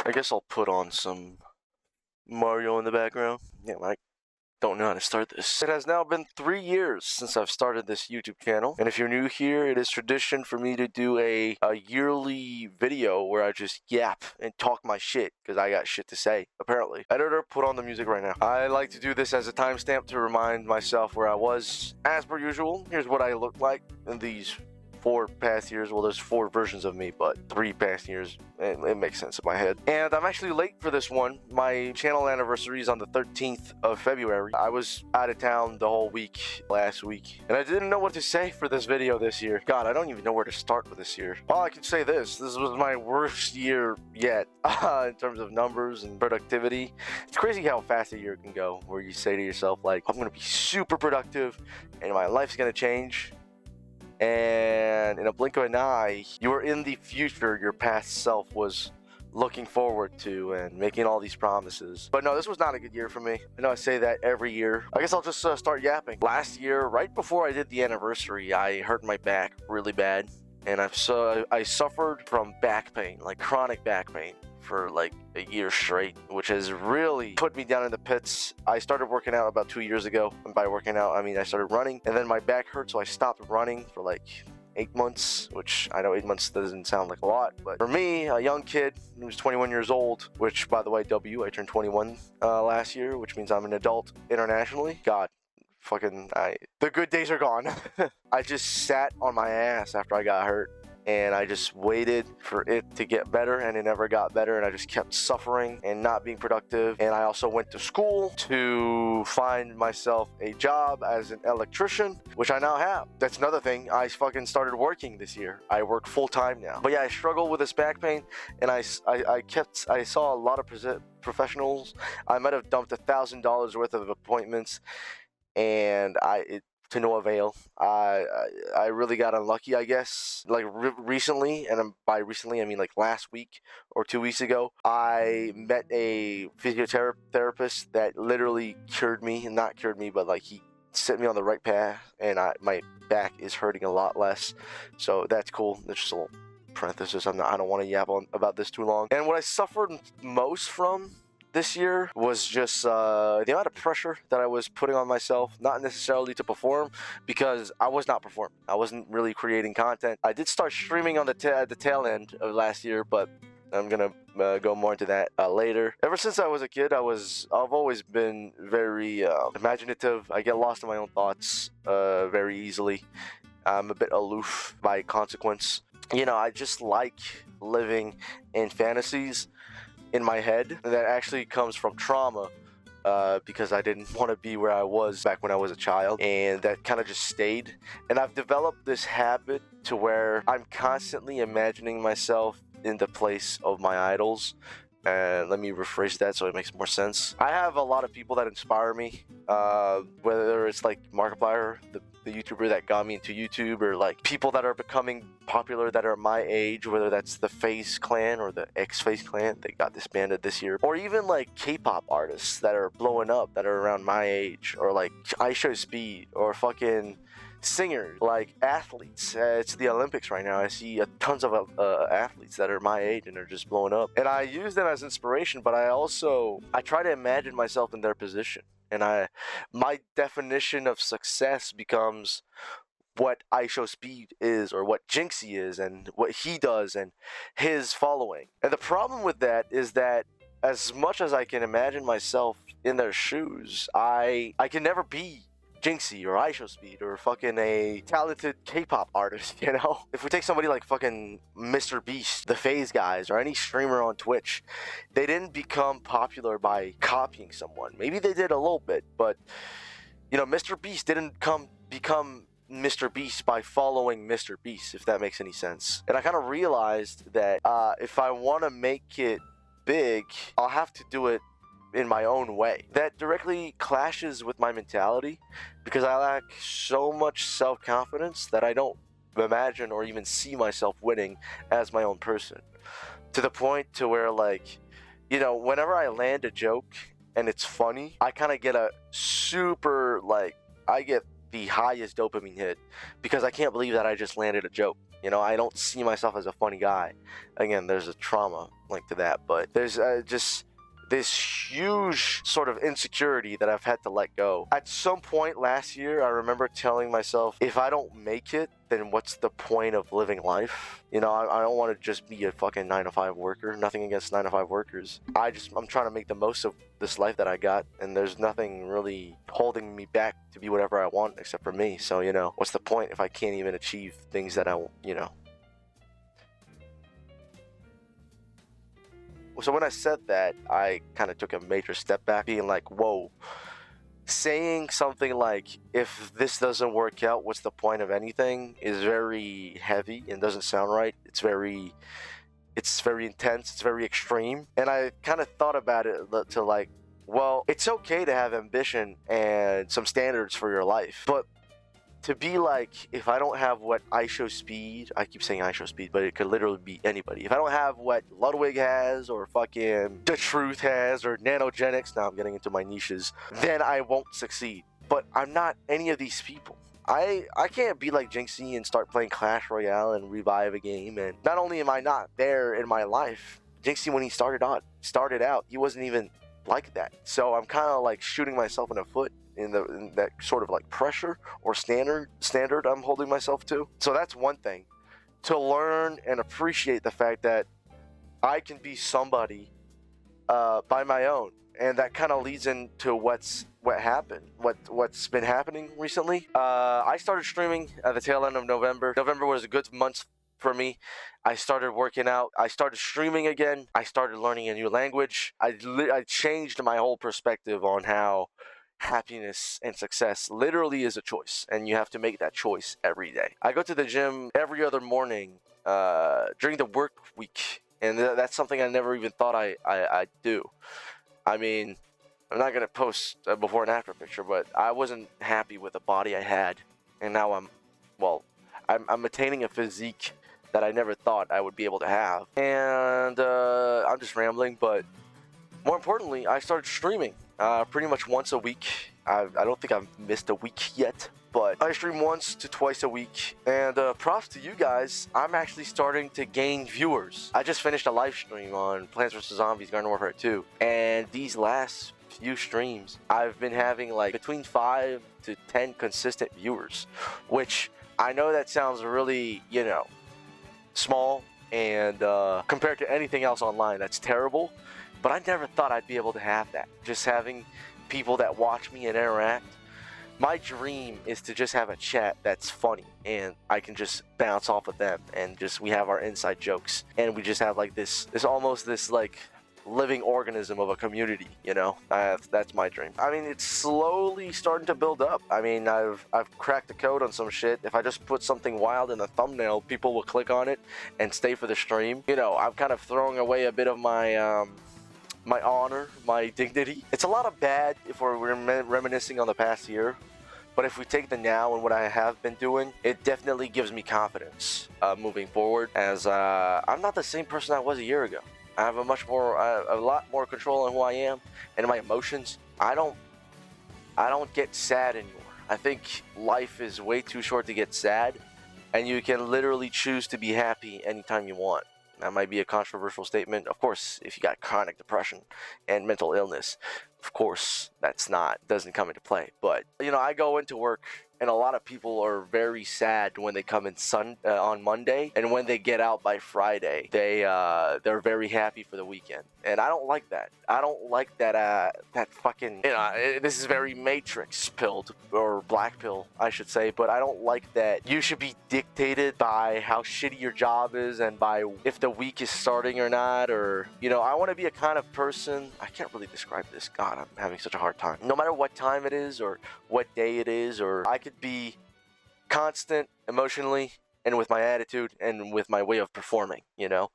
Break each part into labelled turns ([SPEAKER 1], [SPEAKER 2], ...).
[SPEAKER 1] I guess I'll put on some Mario in the background. Yeah, I don't know how to start this. It has now been 3 years since I've started this YouTube channel, and if you're new here, it is tradition for me to do a yearly video where I just yap and talk my shit, because I got shit to say, apparently. Editor, put on the music right now. I like to do this as a timestamp to remind myself where I was. As per usual, here's what I look like in these 4 past years. Well, there's 4 versions of me, but 3 past years. It makes sense in my head. And I'm actually late for this one. My channel anniversary is on the 13th of February. I was out of town the whole week last week, and I didn't know what to say for this video this year. God, I don't even know where to start with this year. Well, I could say this was my worst year yet in terms of numbers and productivity. It's crazy how fast a year can go, where you say to yourself, like, I'm gonna be super productive and my life's gonna change. And in a blink of an eye, you were in the future your past self was looking forward to and making all these promises. But no, this was not a good year for me. I know I say that every year. I guess I'll just start yapping. Last year, right before I did the anniversary, I hurt my back really bad. And I suffered from back pain, like chronic back pain, for like a year straight, which has really put me down in the pits. I started working out about 2 years ago, and by working out I mean I started running, and then my back hurt, so I stopped running for like 8 months, which I know 8 months doesn't sound like a lot, but for me, a young kid who was 21 years old, which, by the way, I turned 21 last year, which means I'm an adult internationally. God, the good days are gone. I just sat on my ass after I got hurt, and I just waited for it to get better, and it never got better, and I just kept suffering and not being productive. And I also went to school to find myself a job as an electrician, which I now have. That's another thing. I fucking started working this year. I work full-time now. But yeah, I struggle with this back pain, and I saw a lot of professionals. I might have dumped $1,000 worth of appointments, and to no avail. I really got unlucky, I guess. Like recently, and by recently I mean like last week or 2 weeks ago, I met a physiotherapist that literally cured me. Not cured me, but like he set me on the right path, and my back is hurting a lot less. So that's cool. That's just a little parenthesis. I don't want to yap about this too long. And what I suffered most from this year was just the amount of pressure that I was putting on myself, not necessarily to perform, because I was not performing. I wasn't really creating content. I did start streaming on the tail end of last year, but I'm gonna go more into that later. Ever since I was a kid, I've always been very imaginative. I get lost in my own thoughts very easily. I'm a bit aloof by consequence. You know, I just like living in fantasies in my head that actually comes from trauma, because I didn't want to be where I was back when I was a child, and that kind of just stayed. And I've developed this habit to where I'm constantly imagining myself in the place of my idols. And let me rephrase that so it makes more sense. I have a lot of people that inspire me, whether it's like Markiplier, the YouTuber that got me into YouTube, or like people that are becoming popular that are my age, whether that's the FaZe Clan or the X-FaZe Clan that got disbanded this year, or even like K-pop artists that are blowing up that are around my age, or like IShowSpeed, or fucking singers, like athletes. It's the Olympics right now. I see tons of athletes that are my age and are just blowing up, and I use them as inspiration, but I try to imagine myself in their position, and my definition of success becomes what IShowSpeed is, or what Jinxie is, and what he does, and his following. And the problem with that is that as much as I can imagine myself in their shoes, I can never be Jinxie or IShowSpeed or fucking a talented K-pop artist, you know? If we take somebody like fucking Mr. Beast, the FaZe guys, or any streamer on Twitch, they didn't become popular by copying someone. Maybe they did a little bit, but, you know, Mr. Beast didn't become Mr. Beast by following Mr. Beast, if that makes any sense. And I kind of realized that if I want to make it big, I'll have to do it in my own way. That directly clashes with my mentality, because I lack so much self-confidence that I don't imagine or even see myself winning as my own person, to the point to where, like, you know, whenever I land a joke and it's funny, I kind of get a super, like, I get the highest dopamine hit, because I can't believe that I just landed a joke. You know, I don't see myself as a funny guy. Again, there's a trauma linked to that, but there's just this huge sort of insecurity that I've had to let go. At some point last year, I remember telling myself, if I don't make it, then what's the point of living life? You know, I don't want to just be a fucking 9-to-5 worker. Nothing against 9-to-5 workers. I'm trying to make the most of this life that I got, and there's nothing really holding me back to be whatever I want except for me. So, you know, what's the point if I can't even achieve things that you know. So when I said that, I kind of took a major step back, being like, whoa, saying something like, if this doesn't work out, what's the point of anything, is very heavy and doesn't sound right. It's very intense, it's very extreme. And I kind of thought about it to like, well, it's okay to have ambition and some standards for your life, but to be like, if I don't have what IShowSpeed, I keep saying IShowSpeed, but it could literally be anybody. If I don't have what Ludwig has, or fucking The Truth has, or Nanogenics, now I'm getting into my niches, then I won't succeed. But I'm not any of these people. I can't be like Jinxie and start playing Clash Royale and revive a game. And not only am I not there in my life, Jinxie, when he started out, he wasn't even like that. So I'm kind of like shooting myself in the foot in that sort of like pressure or standard I'm holding myself to. So that's one thing, to learn and appreciate the fact that I can be somebody by my own. And that kind of leads into what's been happening recently. I started streaming at the tail end of November. November was a good month for me. I started working out. I started streaming again. I started learning a new language. I changed my whole perspective on how happiness and success literally is a choice, and you have to make that choice every day. I go to the gym every other morning during the work week, and that's something I never even thought I'd do. I mean, I'm not gonna post a before and after picture, but I wasn't happy with the body I had, and now I'm attaining a physique that I never thought I would be able to have. And I'm just rambling, but more importantly, I started streaming pretty much once a week. I don't think I've missed a week yet, but I stream once to twice a week. And props to you guys, I'm actually starting to gain viewers. I just finished a live stream on Plants vs. Zombies Garden Warfare 2, and these last few streams, I've been having like between 5 to 10 consistent viewers, which I know that sounds really, you know, small, and compared to anything else online, that's terrible. But I never thought I'd be able to have that. Just having people that watch me and interact. My dream is to just have a chat that's funny, and I can just bounce off of them, and just we have our inside jokes, and we just have like this almost this like living organism of a community, you know. That's my dream. I mean, it's slowly starting to build up. I mean, I've cracked the code on some shit. If I just put something wild in the thumbnail, people will click on it and stay for the stream. You know, I'm kind of throwing away a bit of my my honor, my dignity. It's a lot of bad if we're reminiscing on the past year, but if we take the now and what I have been doing, it definitely gives me confidence moving forward, as I'm not the same person I was a year ago. I have a lot more control on who I am and my emotions. I don't get sad anymore. I think life is way too short to get sad, and you can literally choose to be happy anytime you want. That might be a controversial statement. Of course, if you got chronic depression and mental illness, of course, doesn't come into play. But, you know, I go into work, and a lot of people are very sad when they come in on Monday, and when they get out by Friday, they're very happy for the weekend. And I don't like that. I don't like that fucking, you know, this is very Matrix pilled, or black pill, I should say, but I don't like that you should be dictated by how shitty your job is and by if the week is starting or not, or, you know, I want to be a kind of person, I can't really describe this, God, I'm having such a hard time. No matter what time it is, or what day it is, or I could be constant emotionally, and with my attitude, and with my way of performing, you know.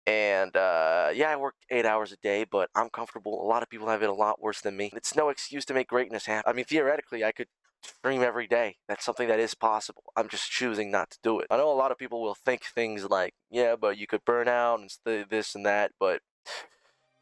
[SPEAKER 1] And yeah, I work 8 hours a day, but I'm comfortable. A lot of people have it a lot worse than me. It's no excuse to make greatness happen. I mean, theoretically, I could stream every day. That's something that is possible. I'm just choosing not to do it. I know a lot of people will think things like, yeah, but you could burn out and this and that, but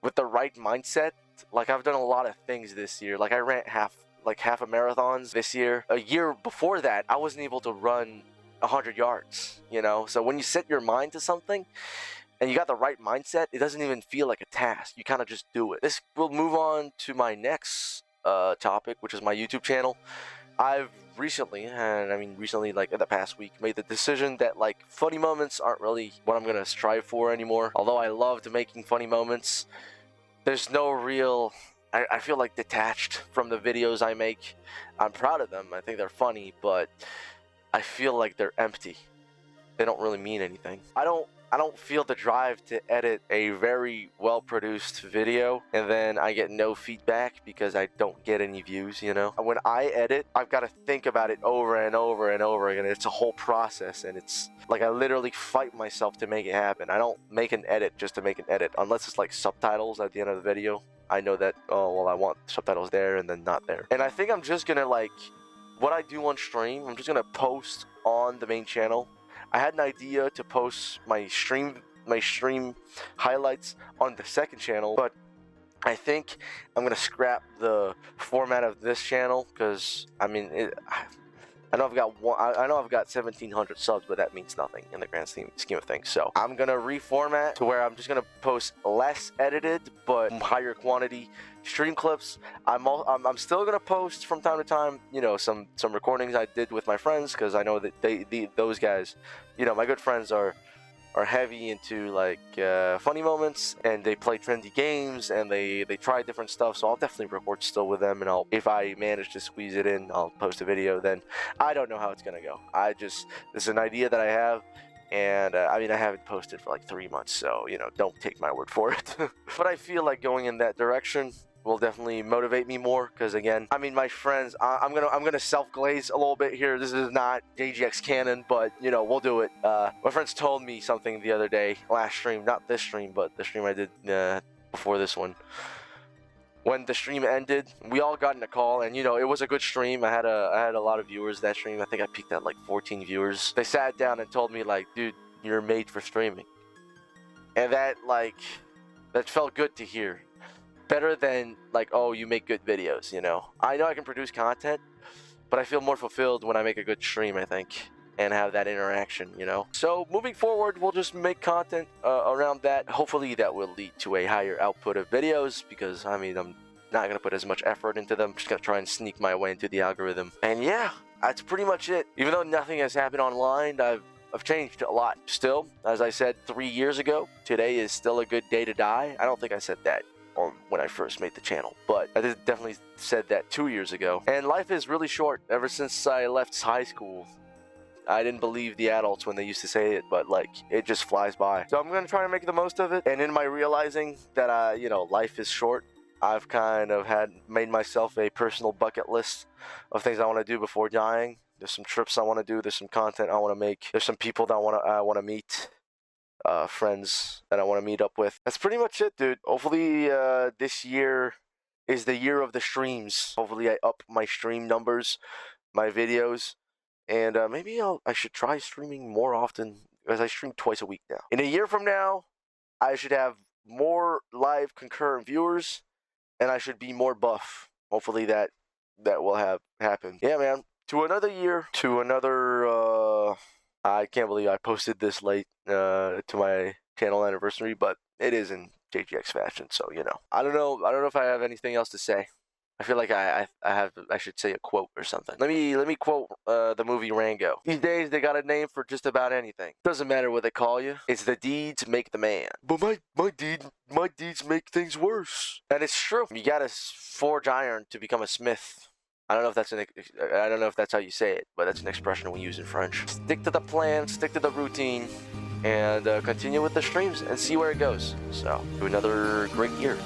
[SPEAKER 1] with the right mindset, like, I've done a lot of things this year. Like, I ran half a marathons this year. A year before that, I wasn't able to run 100 yards, you know? So when you set your mind to something and you got the right mindset, it doesn't even feel like a task. You kind of just do it. This will move on to my next topic, which is my YouTube channel. I've recently, and I mean recently, like in the past week, made the decision that like funny moments aren't really what I'm gonna strive for anymore. Although I loved making funny moments, there's no real, I feel like detached from the videos I make. I'm proud of them. I think they're funny, but I feel like they're empty. They don't really mean anything. I don't feel the drive to edit a very well-produced video and then I get no feedback because I don't get any views, you know? When I edit, I've got to think about it over and over and over again. It's a whole process, and it's like I literally fight myself to make it happen. I don't make an edit just to make an edit, unless it's like subtitles at the end of the video. I know that, oh, well, I want subtitles there and then not there. And I think I'm just gonna, like, what I do on stream, I'm just gonna post on the main channel. I had an idea to post my stream highlights on the second channel, but I think I'm gonna scrap the format of this channel because I mean, I know I've got I know I've got 1,700 subs, but that means nothing in the grand scheme of things. So I'm gonna reformat to where I'm just gonna post less edited but higher quantity stream clips. I'm still gonna post from time to time, you know, some recordings I did with my friends, because I know that those guys, you know, my good friends are heavy into like funny moments, and they play trendy games, and they try different stuff. So I'll definitely record still with them, and if I manage to squeeze it in, I'll post a video. Then I don't know how it's gonna go. This is an idea that I have, and I mean, I haven't posted for like 3 months, so you know, don't take my word for it. But I feel like going in that direction will definitely motivate me more, because again, I mean, my friends, I'm gonna self-glaze a little bit here. This is not JGX canon, but you know, we'll do it. My friends told me something the other day, last stream, not this stream, but the stream I did before this one. When the stream ended, we all got in a call, and you know, it was a good stream. I had a lot of viewers that stream. I think I peaked at like 14 viewers. They sat down and told me like, dude, you're made for streaming. And that felt good to hear. Better than like, oh, you make good videos, you know. I know I can produce content, but I feel more fulfilled when I make a good stream, I think, and have that interaction, you know. So moving forward, we'll just make content around that. Hopefully that will lead to a higher output of videos, because I mean, I'm not gonna put as much effort into them. I'm just gonna try and sneak my way into the algorithm. And yeah, that's pretty much it. Even though nothing has happened online, I've changed a lot. Still, as I said 3 years ago, today is still a good day to die. I don't think I said that when I first made the channel, but I definitely said that 2 years ago. And life is really short. Ever since I left high school, I didn't believe the adults when they used to say it, but like, it just flies by. So I'm gonna try to make the most of it. And in my realizing that you know, life is short, I've kind of made myself a personal bucket list of things I want to do before dying. There's some trips I want to do. There's some content I want to make. There's some people that I want to meet. Friends that I want to meet up with. That's pretty much it, dude. Hopefully this year is the year of the streams. Hopefully I up my stream numbers, my videos, and maybe I should try streaming more often, because I stream twice a week now. In a year from now, I should have more live concurrent viewers, and I should be more buff. Hopefully that will have happened. Yeah, man. To another year, to another I can't believe I posted this late to my channel anniversary, but it is in JGX fashion, so you know. I don't know if I have anything else to say. I feel like I should say a quote or something. Let me quote the movie Rango. These days they got a name for just about anything. Doesn't matter what they call you. It's the deeds make the man. But my deeds make things worse. And it's true. You gotta forge iron to become a smith. I don't know if that's how you say it, but that's an expression we use in French. Stick to the plan, stick to the routine, and continue with the streams and see where it goes. So, to another great year.